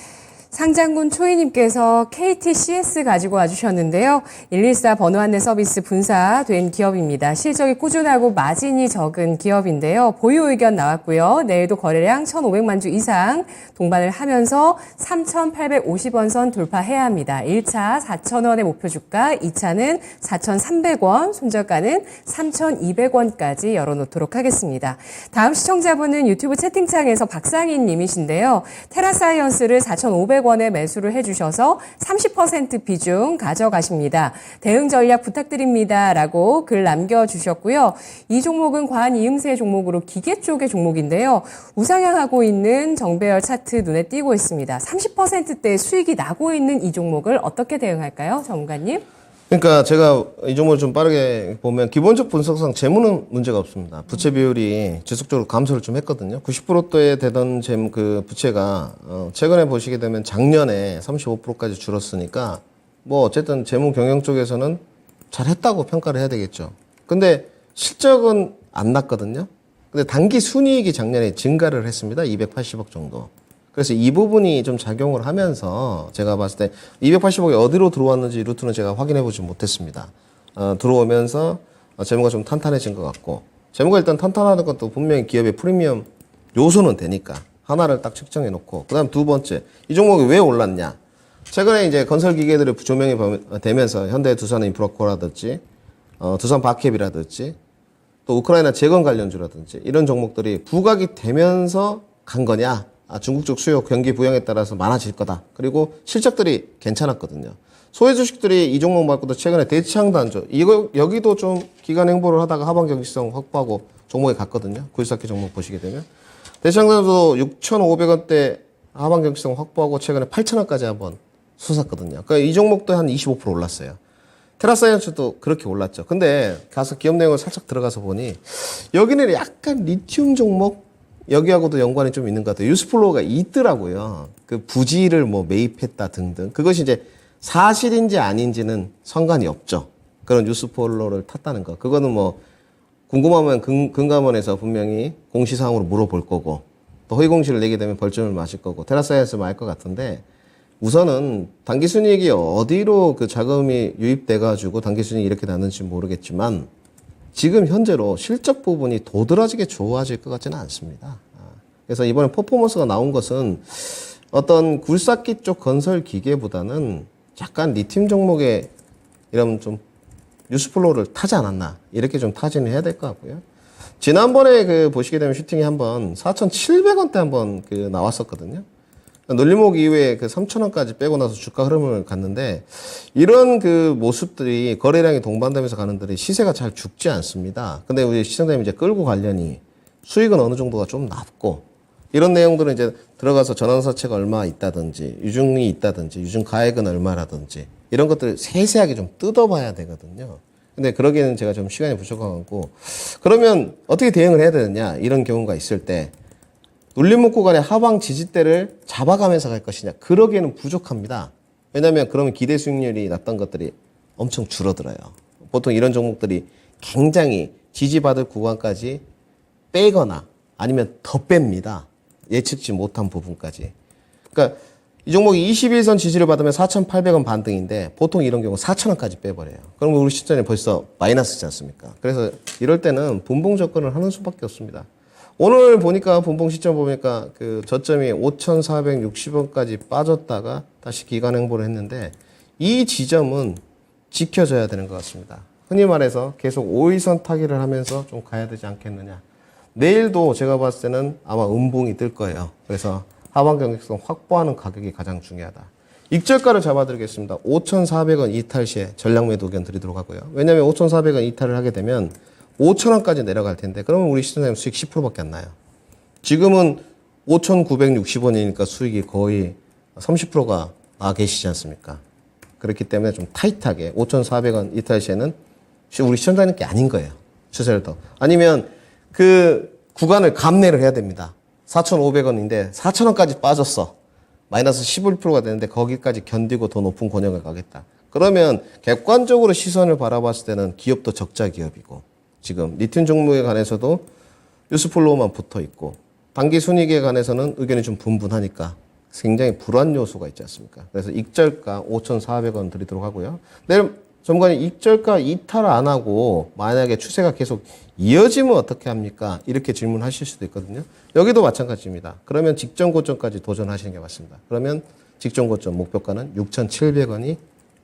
Speaker 1: 상장군 초이님께서 KTCS 가지고 와주셨는데요. 114 번호 안내 서비스 분사된 기업입니다. 실적이 꾸준하고 마진이 적은 기업인데요. 보유 의견 나왔고요. 내일도 거래량 1,500만 주 이상 동반을 하면서 3,850원 선 돌파해야 합니다. 1차 4,000원의 목표 주가, 2차는 4,300원, 손절가는 3,200원까지 열어놓도록 하겠습니다. 다음 시청자분은 유튜브 채팅창에서 박상인 님이신데요. 테라사이언스를 4,500원에 매수를 해주셔서 30% 비중 가져가십니다. 대응 전략 부탁드립니다. 라고 글 남겨주셨고요. 이 종목은 과한이음새 종목으로 기계 쪽의 종목인데요. 우상향하고 있는 정배열 차트 눈에 띄고 있습니다. 30%대 수익이 나고 있는 이 종목을 어떻게 대응할까요? 전문가님?
Speaker 3: 그러니까 제가 이 종목을 좀 빠르게 보면 기본적 분석상 재무는 문제가 없습니다. 부채 비율이 지속적으로 감소를 좀 했거든요. 90%대에 되던 그 부채가 최근에 보시게 되면 작년에 35%까지 줄었으니까 뭐 어쨌든 재무 경영 쪽에서는 잘했다고 평가를 해야 되겠죠. 근데 실적은 안 났거든요. 근데 단기 순이익이 작년에 증가를 했습니다. 280억 정도. 그래서 이 부분이 좀 작용을 하면서 제가 봤을 때 280억이 어디로 들어왔는지 루트는 제가 확인해 보지 못했습니다. 들어오면서 재무가 좀 탄탄해진 것 같고, 재무가 일단 탄탄하는 것도 분명히 기업의 프리미엄 요소는 되니까 하나를 딱 측정해 놓고, 그 다음 두 번째, 이 종목이 왜 올랐냐. 최근에 이제 건설 기계들의 조명이 되면서 현대 두산 인프라코라든지 두산 바캡이라든지 또 우크라이나 재건 관련주라든지 이런 종목들이 부각이 되면서 간 거냐. 중국 쪽 수요 경기 부양에 따라서 많아질 거다. 그리고 실적들이 괜찮았거든요. 소외 주식들이 이 종목 말고도 최근에 대치항도 안 좋아. 여기도 좀 기간 행보를 하다가 하방 경직성 확보하고 종목에 갔거든요. 9147 종목 보시게 되면. 대치항도 6,500원대 하방 경직성 확보하고 최근에 8,000원까지 한번 솟았거든요. 그러니까 이 종목도 한 25% 올랐어요. 테라사이언스도 그렇게 올랐죠. 근데 가서 기업 내용을 살짝 들어가서 보니 여기는 약간 리튬 종목 여기하고도 연관이 좀 있는 것 같아요. 뉴스플로우가 있더라고요. 그 부지를 뭐 매입했다 등등. 그것이 이제 사실인지 아닌지는 상관이 없죠. 그런 뉴스플로우를 탔다는 거. 그거는 뭐 궁금하면 금감원에서 분명히 공시사항으로 물어볼 거고, 또 허위공시를 내게 되면 벌점을 맞을 거고, 테라사이언스만 알 것 같은데, 우선은 당기순이익이 어디로 그 자금이 유입돼가지고 당기순이익이 이렇게 나는지 모르겠지만, 지금 현재로 실적 부분이 도드라지게 좋아질 것 같지는 않습니다. 그래서 이번에 퍼포먼스가 나온 것은 어떤 굴삭기 쪽 건설 기계보다는 약간 리튬 종목의 이런 좀 뉴스플로우를 타지 않았나, 이렇게 좀 타진을 해야 될 것 같고요. 지난번에 그 보시게 되면 슈팅이 한번 4,700원대 한번 그 나왔었거든요. 논리목 이후에 그 3,000원까지 빼고 나서 주가 흐름을 갔는데, 이런 그 모습들이 거래량이 동반되면서 가는 들이 시세가 잘 죽지 않습니다. 근데 우리 시청자님 이제 끌고 관련이 수익은 어느 정도가 좀 낮고, 이런 내용들은 이제 들어가서 전환사채가 얼마 있다든지, 유증이 있다든지, 유증 가액은 얼마라든지, 이런 것들을 세세하게 좀 뜯어봐야 되거든요. 근데 그러기에는 제가 좀 시간이 부족하고, 그러면 어떻게 대응을 해야 되느냐, 이런 경우가 있을 때, 눌림목 구간의 하방 지지대를 잡아가면서 갈 것이냐, 그러기에는 부족합니다. 왜냐하면 그러면 기대 수익률이 났던 것들이 엄청 줄어들어요. 보통 이런 종목들이 굉장히 지지받을 구간까지 빼거나 아니면 더 뺍니다. 예측지 못한 부분까지. 그러니까 이 종목이 21선 지지를 받으면 4,800원 반등인데 보통 이런 경우 4,000원까지 빼버려요. 그러면 우리 시장이 벌써 마이너스지 않습니까? 그래서 이럴 때는 분봉 접근을 하는 수밖에 없습니다. 오늘 보니까 분봉 시점 보니까 그 저점이 5,460원까지 빠졌다가 다시 기간 행보를 했는데, 이 지점은 지켜져야 되는 것 같습니다. 흔히 말해서 계속 5일선 타기를 하면서 좀 가야 되지 않겠느냐. 내일도 제가 봤을 때는 아마 음봉이 뜰 거예요. 그래서 하방 경직성 확보하는 가격이 가장 중요하다. 익절가를 잡아드리겠습니다. 5,400원 이탈 시에 전략 매도 의견 드리도록 하고요. 왜냐하면 5,400원 이탈을 하게 되면 5,000원까지 내려갈 텐데, 그러면 우리 시청자님 수익 10%밖에 안 나요. 지금은 5,960원이니까 수익이 거의 30%가 나 계시지 않습니까? 그렇기 때문에 좀 타이트하게 5,400원 이탈 시에는 우리 시청자님 게 아닌 거예요. 추세를 더. 아니면 그 구간을 감내를 해야 됩니다. 4,500원인데 4,000원까지 빠졌어. 마이너스 11%가 되는데 거기까지 견디고 더 높은 권역을 가겠다. 그러면 객관적으로 시선을 바라봤을 때는 기업도 적자 기업이고, 지금 리튬 종목에 관해서도 뉴스플로우만 붙어 있고, 단기 순이익에 관해서는 의견이 좀 분분하니까 굉장히 불안 요소가 있지 않습니까? 그래서 익절가 5,400원 드리도록 하고요. 내일 전문가님 익절가 이탈 안 하고 만약에 추세가 계속 이어지면 어떻게 합니까? 이렇게 질문하실 수도 있거든요. 여기도 마찬가지입니다. 그러면 직전 고점까지 도전하시는 게 맞습니다. 그러면 직전 고점 목표가는 6,700원이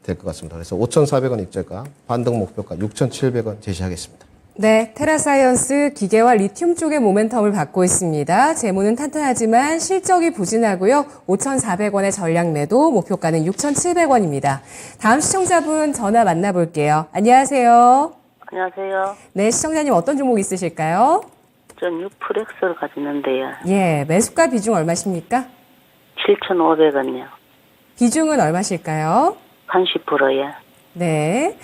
Speaker 3: 될 것 같습니다. 그래서 5,400원 익절가, 반등 목표가 6,700원 제시하겠습니다.
Speaker 1: 네, 테라사이언스 기계와 리튬 쪽의 모멘텀을 받고 있습니다. 재무는 탄탄하지만 실적이 부진하고요. 5,400원의 전량 매도, 목표가는 6,700원입니다. 다음 시청자분 전화 만나볼게요. 안녕하세요.
Speaker 4: 안녕하세요.
Speaker 1: 네, 시청자님 어떤 종목 있으실까요?
Speaker 4: 전 6프렉스를 가지는데요.
Speaker 1: 예, 매수가 비중 얼마십니까?
Speaker 4: 7,500원이요.
Speaker 1: 비중은 얼마실까요?
Speaker 4: 30%요.
Speaker 1: 네.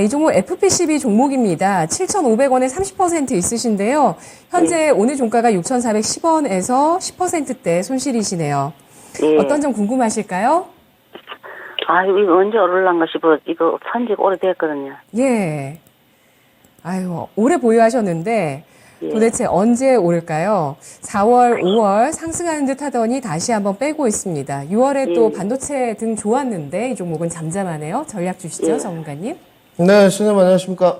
Speaker 1: 이 종목 FPCB 종목입니다. 7,500원에 30% 있으신데요. 현재 오늘 종가가 6,410원에서 10%대 손실이시네요.
Speaker 4: 예.
Speaker 1: 어떤 점 궁금하실까요?
Speaker 4: 이거 언제 오를란가 싶어. 이거 산지 오래됐거든요.
Speaker 1: 예. 아유, 오래 보유하셨는데
Speaker 4: 예.
Speaker 1: 도대체 언제 오를까요? 4월, 5월 상승하는 듯 하더니 다시 한번 빼고 있습니다. 6월에 또 반도체 등 좋았는데 이 종목은 잠잠하네요. 전략 주시죠,
Speaker 4: 예.
Speaker 1: 전문가님.
Speaker 3: 네, 시청자님 안녕하십니까?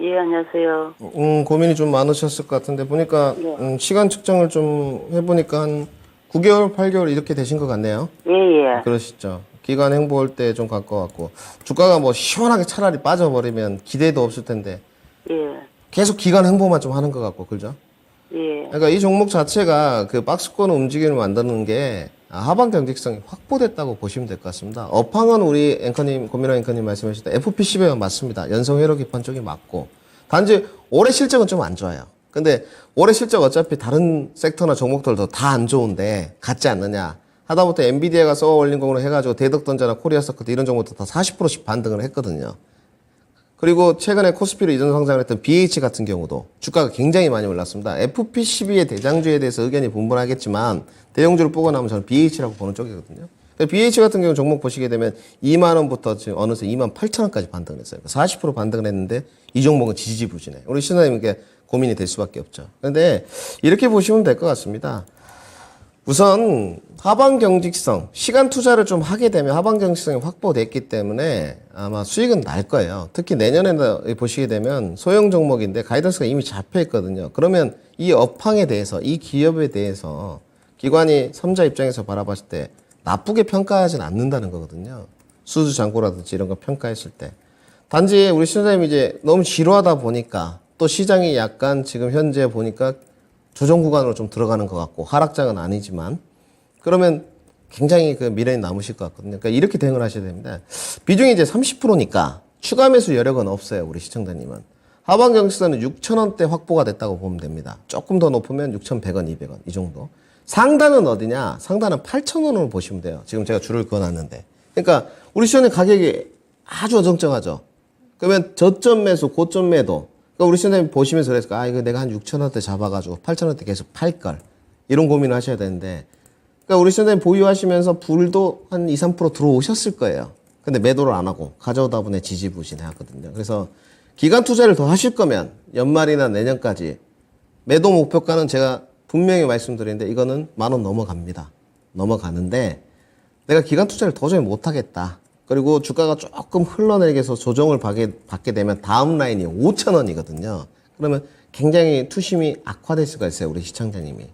Speaker 4: 예, 안녕하세요.
Speaker 3: 고민이 좀 많으셨을 것 같은데 보니까
Speaker 4: 네.
Speaker 3: 시간 측정을 좀 해보니까 한 9개월, 8개월 이렇게 되신 것 같네요.
Speaker 4: 예, 예.
Speaker 3: 그러시죠. 기간 행보할 때 좀 가까웠고 주가가 뭐 시원하게 차라리 빠져버리면 기대도 없을 텐데
Speaker 4: 예.
Speaker 3: 계속 기간 행보만 좀 하는 것 같고 그죠?
Speaker 4: 예.
Speaker 3: 그러니까 이 종목 자체가 그 박스권 움직임을 만드는 게 하방 경직성이 확보됐다고 보시면 될 것 같습니다. 업황은 우리 앵커님, 고민호 앵커님 말씀하셨던 FPCB가 맞습니다. 연성 회로 기판 쪽이 맞고 단지 올해 실적은 좀 안 좋아요. 근데 올해 실적 어차피 다른 섹터나 종목들도 다 안 좋은데 같지 않느냐. 하다못해 엔비디아가 서울올림공으로 해가지고 대덕전자나 코리아서클 이런 종목도 다 40%씩 반등을 했거든요. 그리고 최근에 코스피로 이전 상장을 했던 BH 같은 경우도 주가가 굉장히 많이 올랐습니다. FPCB의 대장주에 대해서 의견이 분분하겠지만 대형주를 보고 나면 저는 BH라고 보는 쪽이거든요. BH 같은 경우 종목 보시게 되면 2만 원부터 지금 어느새 2만 8천 원까지 반등을 했어요. 40% 반등을 했는데 이 종목은 지지부진해. 우리 신사님께 고민이 될 수밖에 없죠. 그런데 이렇게 보시면 될 것 같습니다. 우선 하방 경직성, 시간 투자를 좀 하게 되면 하방 경직성이 확보됐기 때문에 아마 수익은 날 거예요. 특히 내년에 보시게 되면 소형 종목인데 가이던스가 이미 잡혀 있거든요. 그러면 이 업황에 대해서, 이 기업에 대해서 기관이 삼자 입장에서 바라봤을 때 나쁘게 평가하진 않는다는 거거든요. 수주 잔고라든지 이런 거 평가했을 때. 단지 우리 시청자님이 이제 너무 지루하다 보니까 또 시장이 약간 지금 현재 보니까 조정 구간으로 좀 들어가는 것 같고 하락장은 아니지만 그러면 굉장히 그 미래는 남으실 것 같거든요. 그러니까 이렇게 대응을 하셔야 됩니다. 비중이 이제 30%니까 추가 매수 여력은 없어요. 우리 시청자님은. 하방 경직선은 6,000원대 확보가 됐다고 보면 됩니다. 조금 더 높으면 6,100원, 200원 이 정도. 상단은 어디냐? 상단은 8,000원으로 보시면 돼요. 지금 제가 줄을 그어놨는데. 그러니까 우리 시청자님 가격이 아주 어정쩡하죠. 그러면 저점 매수, 고점 매도. 그러니까 우리 시청자님 보시면서 그랬을까? 이거 내가 한 6,000원대 잡아가지고 8,000원대 계속 팔걸. 이런 고민을 하셔야 되는데. 그러니까 우리 시청자님 보유하시면서 불도 한 2, 3% 들어오셨을 거예요. 근데 매도를 안 하고 가져오다 보니 지지부진해 하거든요. 그래서 기간 투자를 더 하실 거면 연말이나 내년까지 매도 목표가는 제가 분명히 말씀드리는데 이거는 10,000원 넘어갑니다. 넘어가는데 내가 기간 투자를 도저히 못하겠다. 그리고 주가가 조금 흘러내리게 해서 조정을 받게 되면 다음 라인이 5,000원이거든요. 그러면 굉장히 투심이 악화될 수가 있어요. 우리 시청자님이.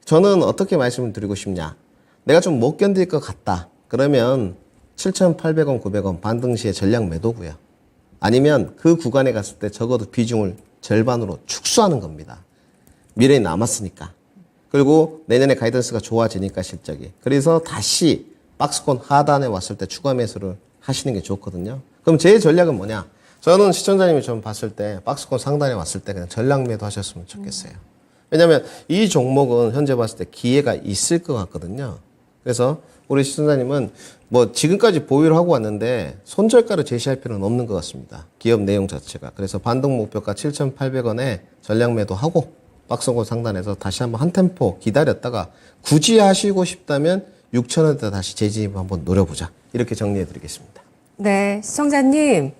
Speaker 3: 저는 어떻게 말씀을 드리고 싶냐. 내가 좀 못 견딜 것 같다. 그러면 7,800원, 900원 반등 시에 전량 매도고요. 아니면 그 구간에 갔을 때 적어도 비중을 절반으로 축소하는 겁니다. 미래에 남았으니까. 그리고 내년에 가이던스가 좋아지니까 실적이. 그래서 다시 박스권 하단에 왔을 때 추가 매수를 하시는 게 좋거든요. 그럼 제 전략은 뭐냐? 저는 시청자님이 좀 봤을 때 박스권 상단에 왔을 때 그냥 전량 매도 하셨으면 좋겠어요. 왜냐면 이 종목은 현재 봤을 때 기회가 있을 것 같거든요. 그래서 우리 시청자님은 뭐 지금까지 보유를 하고 왔는데 손절가를 제시할 필요는 없는 것 같습니다. 기업 내용 자체가. 그래서 반등 목표가 7,800원에 전량 매도하고 박스권 상단에서 다시 한번 한 템포 기다렸다가 굳이 하시고 싶다면 6,000원대 다시 재진입 한번 노려보자. 이렇게 정리해 드리겠습니다.
Speaker 1: 네, 시청자님.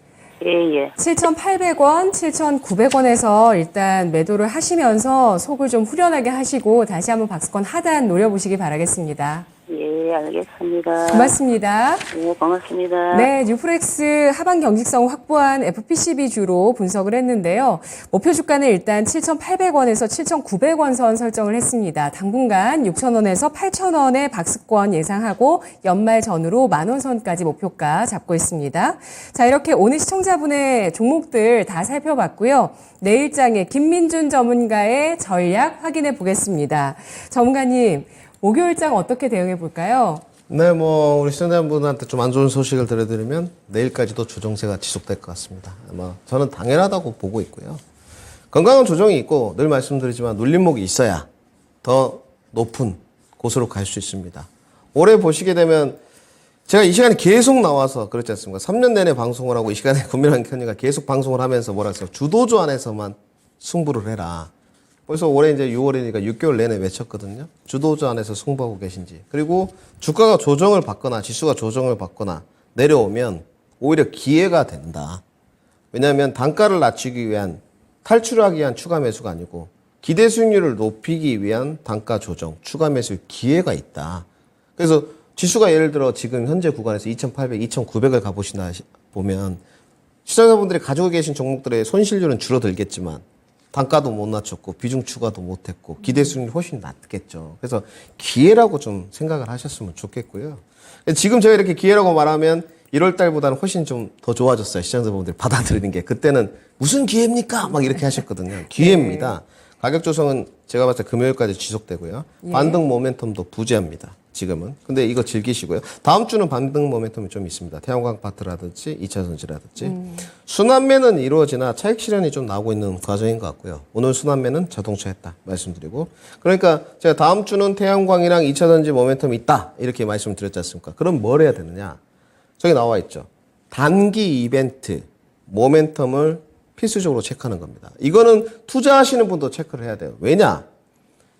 Speaker 4: 예.
Speaker 1: 7,800원, 7,900원에서 일단 매도를 하시면서 속을 좀 후련하게 하시고 다시 한번 박스권 하단 노려보시기 바라겠습니다.
Speaker 4: 예, 알겠습니다.
Speaker 1: 고맙습니다.
Speaker 4: 예, 고맙습니다.
Speaker 1: 네, 뉴프렉스 하방 경직성 확보한 FPCB주로 분석을 했는데요. 목표 주가는 일단 7,800원에서 7,900원 선 설정을 했습니다. 당분간 6,000원에서 8,000원의 박스권 예상하고 연말 전후로 10,000원 선까지 목표가 잡고 있습니다. 자, 이렇게 오늘 시청자분의 종목들 다 살펴봤고요. 내일장에 김민준 전문가의 전략 확인해 보겠습니다. 전문가님, 목요일장 어떻게 대응해 볼까요?
Speaker 3: 네, 뭐 우리 시청자분한테 좀 안 좋은 소식을 들려드리면 내일까지도 조정세가 지속될 것 같습니다. 아마 저는 당연하다고 보고 있고요. 건강한 조정이 있고 늘 말씀드리지만 눌림목이 있어야 더 높은 곳으로 갈 수 있습니다. 올해 보시게 되면 제가 이 시간에 계속 나와서 그렇지 않습니까? 3년 내내 방송을 하고 이 시간에 국민한 견이가 계속 방송을 하면서 뭐라 했어요? 주도주 안에서만 승부를 해라. 벌써 올해 이제 6월이니까 6개월 내내 외쳤거든요. 주도주 안에서 승부하고 계신지. 그리고 주가가 조정을 받거나 지수가 조정을 받거나 내려오면 오히려 기회가 된다. 왜냐하면 단가를 낮추기 위한 탈출하기 위한 추가 매수가 아니고 기대 수익률을 높이기 위한 단가 조정, 추가 매수 기회가 있다. 그래서 지수가 예를 들어 지금 현재 구간에서 2,800, 2,900을 가보시나 보면 시청자분들이 가지고 계신 종목들의 손실률은 줄어들겠지만 단가도 못 낮췄고 비중 추가도 못했고 기대 수익률이 훨씬 낮겠죠. 그래서 기회라고 좀 생각을 하셨으면 좋겠고요. 지금 제가 이렇게 기회라고 말하면 1월 달보다는 훨씬 좀 더 좋아졌어요. 시청자분들이 받아들이는 게. 그때는 무슨 기회입니까? 막 이렇게 하셨거든요. 기회입니다. 가격 조정은 제가 봤을 때 금요일까지 지속되고요. 반등 모멘텀도 부재합니다. 지금은. 근데 이거 즐기시고요. 다음 주는 반등 모멘텀이 좀 있습니다. 태양광 아파트라든지 2차전지라든지. 순환매는 이루어지나 차익 실현이 좀 나오고 있는 과정인 것 같고요. 오늘 순환매는 자동차 했다 말씀드리고. 그러니까 제가 다음 주는 태양광이랑 2차전지 모멘텀이 있다 이렇게 말씀드렸지 않습니까? 그럼 뭘 해야 되느냐? 저기 나와 있죠. 단기 이벤트 모멘텀을 필수적으로 체크하는 겁니다. 이거는 투자하시는 분도 체크를 해야 돼요. 왜냐?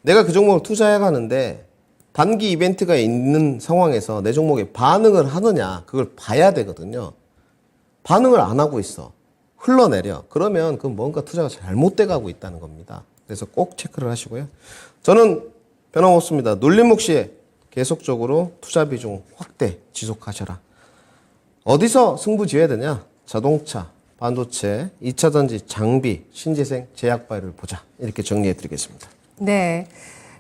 Speaker 3: 내가 그 종목을 투자해 가는데 단기 이벤트가 있는 상황에서 내 종목에 반응을 하느냐 그걸 봐야 되거든요. 반응을 안 하고 있어. 흘러내려. 그러면 그건 뭔가 투자가 잘못돼 가고 있다는 겁니다. 그래서 꼭 체크를 하시고요. 저는 변함없습니다. 눌림목 시에 계속적으로 투자 비중 확대 지속하셔라. 어디서 승부 지어야 되냐? 자동차, 반도체, 2차전지, 장비, 신재생, 제약바이오를 보자. 이렇게 정리해 드리겠습니다.
Speaker 1: 네.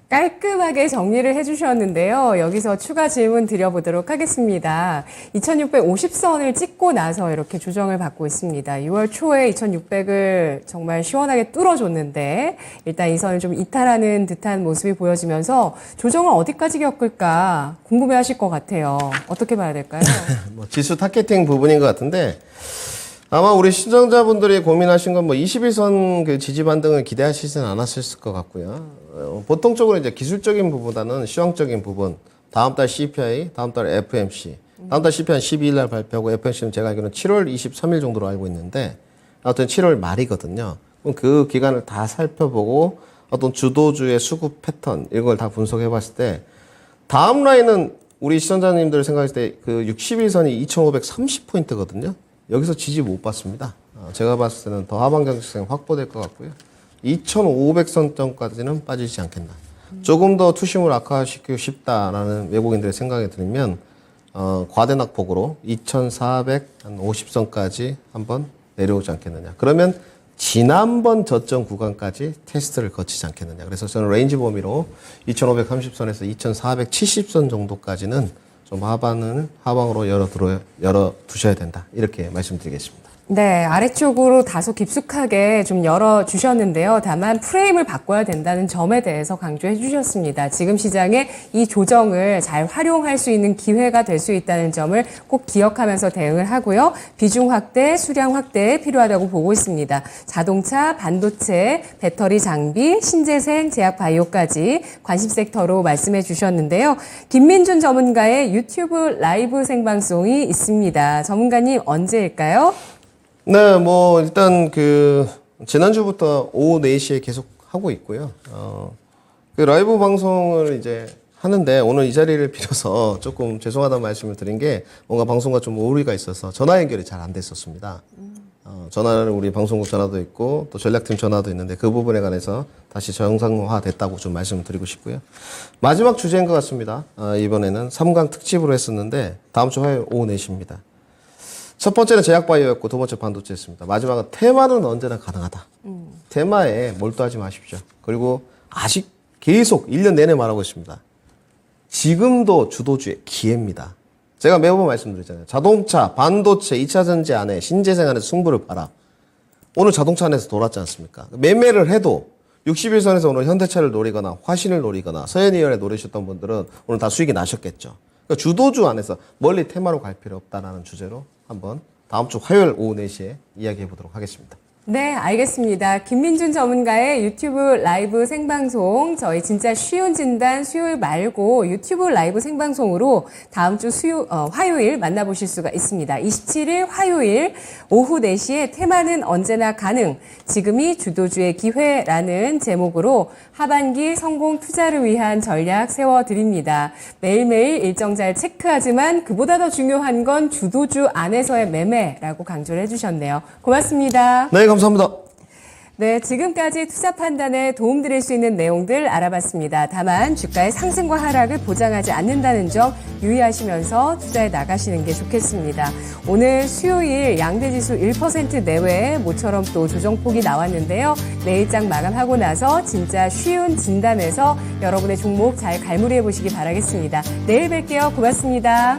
Speaker 1: 깔끔하게 정리를 해주셨는데요. 여기서 추가 질문 드려보도록 하겠습니다. 2650선을 찍고 나서 이렇게 조정을 받고 있습니다. 6월 초에 2600을 정말 시원하게 뚫어줬는데 일단 이 선을 좀 이탈하는 듯한 모습이 보여지면서 조정을 어디까지 겪을까 궁금해하실 것 같아요. 어떻게 봐야 될까요?
Speaker 3: 뭐 지수 타겟팅 부분인 것 같은데 아마 우리 시청자분들이 고민하신 건 뭐 21선 그 지지 반등을 기대하시진 않았을 것 같고요. 보통적으로 이제 기술적인 부분보다는 시황적인 부분, 다음 달 CPI, 다음 달 FMC, 다음 달 CPI는 12일 날 발표하고 FMC는 제가 알기로는 7월 23일 정도로 알고 있는데 아무튼 7월 말이거든요. 그럼 그 기간을 다 살펴보고 어떤 주도주의 수급 패턴 이런 걸 다 분석해 봤을 때 다음 라인은 우리 시청자님들 생각했을 때 그 61선이 2530포인트거든요. 여기서 지지 못 받습니다. 제가 봤을 때는 더 하방 경직성 확보될 것 같고요. 2500선점까지는 빠지지 않겠나. 조금 더 투심을 악화시키고 싶다라는 외국인들의 생각이 들면 과대낙폭으로 2450선까지 한번 내려오지 않겠느냐. 그러면 지난번 저점 구간까지 테스트를 거치지 않겠느냐. 그래서 저는 레인지 범위로 2530선에서 2470선 정도까지는 좀 하방으로 열어 두셔야 된다. 이렇게 말씀드리겠습니다.
Speaker 1: 네, 아래쪽으로 다소 깊숙하게 좀 열어주셨는데요. 다만 프레임을 바꿔야 된다는 점에 대해서 강조해 주셨습니다. 지금 시장에 이 조정을 잘 활용할 수 있는 기회가 될 수 있다는 점을 꼭 기억하면서 대응을 하고요. 비중 확대, 수량 확대에 필요하다고 보고 있습니다. 자동차, 반도체, 배터리 장비, 신재생, 제약바이오까지 관심 섹터로 말씀해 주셨는데요. 김민준 전문가의 유튜브 라이브 생방송이 있습니다. 전문가님 언제일까요?
Speaker 3: 네, 뭐 일단 지난주부터 오후 4시에 계속 하고 있고요. 그 라이브 방송을 이제 하는데 오늘 이 자리를 빌어서 조금 죄송하다는 말씀을 드린 게 뭔가 방송과 좀 오류가 있어서 전화 연결이 잘 안 됐었습니다. 전화를 우리 방송국 전화도 있고 또 전략팀 전화도 있는데 그 부분에 관해서 다시 정상화 됐다고 좀 말씀을 드리고 싶고요. 마지막 주제인 것 같습니다. 이번에는 3강 특집으로 했었는데 다음 주 화요일 오후 4시입니다. 첫 번째는 제약바이오였고 두 번째 반도체였습니다. 마지막은 테마는 언제나 가능하다. 테마에 몰두하지 마십시오. 그리고 아직 계속 1년 내내 말하고 있습니다. 지금도 주도주의 기회입니다. 제가 매번 말씀드렸잖아요. 자동차, 반도체, 2차 전지 안에 신재생 안에서 승부를 봐라. 오늘 자동차 안에서 돌았지 않습니까? 매매를 해도 61선에서 오늘 현대차를 노리거나 화신을 노리거나 서현이연에 노리셨던 분들은 오늘 다 수익이 나셨겠죠. 그러니까 주도주 안에서 멀리 테마로 갈 필요 없다라는 주제로 한번 다음 주 화요일 오후 4시에 이야기해 보도록 하겠습니다.
Speaker 1: 네, 알겠습니다. 김민준 전문가의 유튜브 라이브 생방송, 저희 진짜 쉬운 진단 수요일 말고 유튜브 라이브 생방송으로 다음 주 화요일 만나보실 수가 있습니다. 27일 화요일 오후 4시에 테마는 언제나 가능, 지금이 주도주의 기회라는 제목으로 하반기 성공 투자를 위한 전략 세워드립니다. 매일매일 일정 잘 체크하지만 그보다 더 중요한 건 주도주 안에서의 매매라고 강조를 해주셨네요. 고맙습니다.
Speaker 3: 네, 감사합니다.
Speaker 1: 네, 지금까지 투자 판단에 도움드릴 수 있는 내용들 알아봤습니다. 다만 주가의 상승과 하락을 보장하지 않는다는 점 유의하시면서 투자에 나가시는 게 좋겠습니다. 오늘 수요일 양대지수 1% 내외에 모처럼 또 조정폭이 나왔는데요. 내일장 마감하고 나서 진짜 쉬운 진단에서 여러분의 종목 잘 갈무리해 보시기 바라겠습니다. 내일 뵐게요. 고맙습니다.